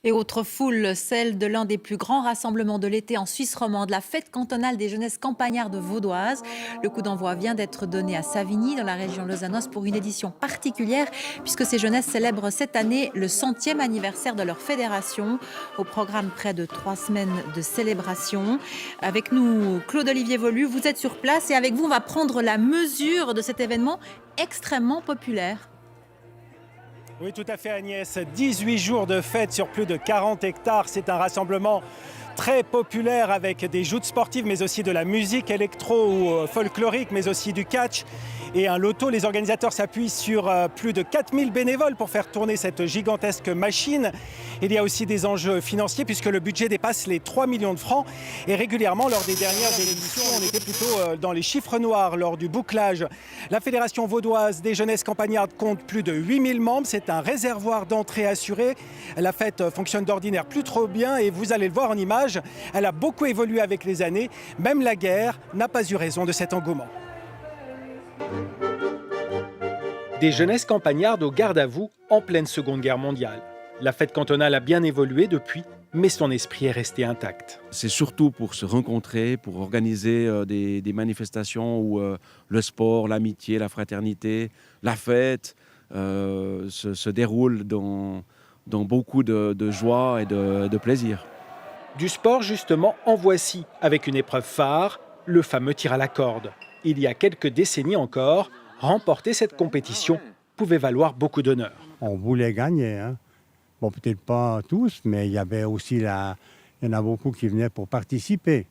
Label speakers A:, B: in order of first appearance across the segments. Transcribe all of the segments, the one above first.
A: Et autre foule, celle de l'un des plus grands rassemblements de l'été en Suisse romande, la fête cantonale des jeunesses campagnardes vaudoises. Le coup d'envoi vient d'être donné à Savigny, dans la région lausannoise, pour une édition particulière, puisque ces jeunesses célèbrent cette année le 100e anniversaire de leur fédération. Au programme, près de 3 semaines de célébration. Avec nous, Claude-Olivier Volu, vous êtes sur place et avec vous, on va prendre la mesure de cet événement extrêmement populaire.
B: Oui, tout à fait Agnès. 18 jours de fête sur plus de 40 hectares. C'est un rassemblement très populaire avec des joutes sportives, mais aussi de la musique électro ou folklorique, mais aussi du catch et un loto. Les organisateurs s'appuient sur plus de 4000 bénévoles pour faire tourner cette gigantesque machine. Il y a aussi des enjeux financiers puisque le budget dépasse les 3 millions de francs. Et régulièrement, lors des dernières éditions, on était plutôt dans les chiffres noirs lors du bouclage. La Fédération vaudoise des jeunesses campagnardes compte plus de 8000 membres. C'est un réservoir d'entrée assuré. La fête fonctionne d'ordinaire plus trop bien et vous allez le voir en image. Elle a beaucoup évolué avec les années. Même la guerre n'a pas eu raison de cet engouement.
C: Des jeunesses campagnardes au garde à vous en pleine Seconde Guerre mondiale. La fête cantonale a bien évolué depuis, mais son esprit est resté intact.
D: C'est surtout pour se rencontrer, pour organiser des manifestations où le sport, l'amitié, la fraternité, la fête se déroulent dans beaucoup de joie et de plaisir.
C: Du sport, justement, en voici, avec une épreuve phare, le fameux tir à la corde. Il y a quelques décennies encore, remporter cette compétition pouvait valoir beaucoup d'honneur.
E: On voulait gagner, hein. Bon, peut-être pas tous, mais il y avait aussi il y en a beaucoup qui venaient pour participer.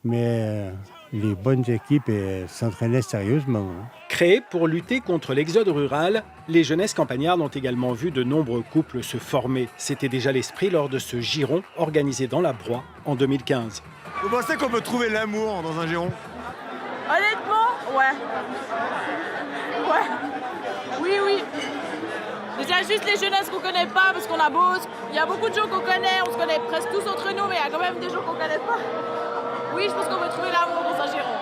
E: Mais les bonnes équipes s'entraînaient sérieusement, hein.
C: Créés pour lutter contre l'exode rural, les jeunesses campagnardes ont également vu de nombreux couples se former. C'était déjà l'esprit lors de ce giron organisé dans la Broye en 2015.
F: Vous pensez qu'on peut trouver l'amour dans un giron?
G: Honnêtement, ouais. Oui. Déjà juste les jeunesses qu'on connaît pas, parce qu'on a beau... Il y a beaucoup de gens qu'on connaît, on se connaît presque tous entre nous, mais il y a quand même des gens qu'on connaît pas. Oui, je pense qu'on peut trouver l'amour dans un giron.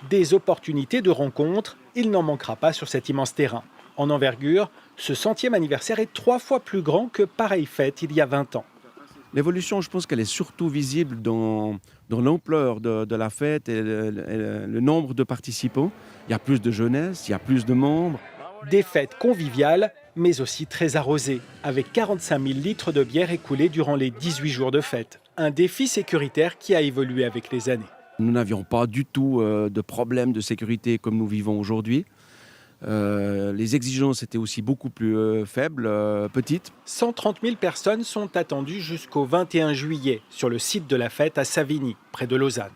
C: Des opportunités de rencontres, il n'en manquera pas sur cet immense terrain. En envergure, ce 100e anniversaire est 3 fois plus grand que pareille fête il y a 20 ans.
D: L'évolution, je pense qu'elle est surtout visible dans l'ampleur de la fête et le nombre de participants. Il y a plus de jeunesse, il y a plus de membres.
C: Des fêtes conviviales, mais aussi très arrosées, avec 45 000 litres de bière écoulés durant les 18 jours de fête. Un défi sécuritaire qui a évolué avec les années.
D: Nous n'avions pas du tout de problème de sécurité comme nous vivons aujourd'hui. Les exigences étaient aussi beaucoup plus faibles, petites.
C: 130 000 personnes sont attendues jusqu'au 21 juillet sur le site de la fête à Savigny, près de Lausanne.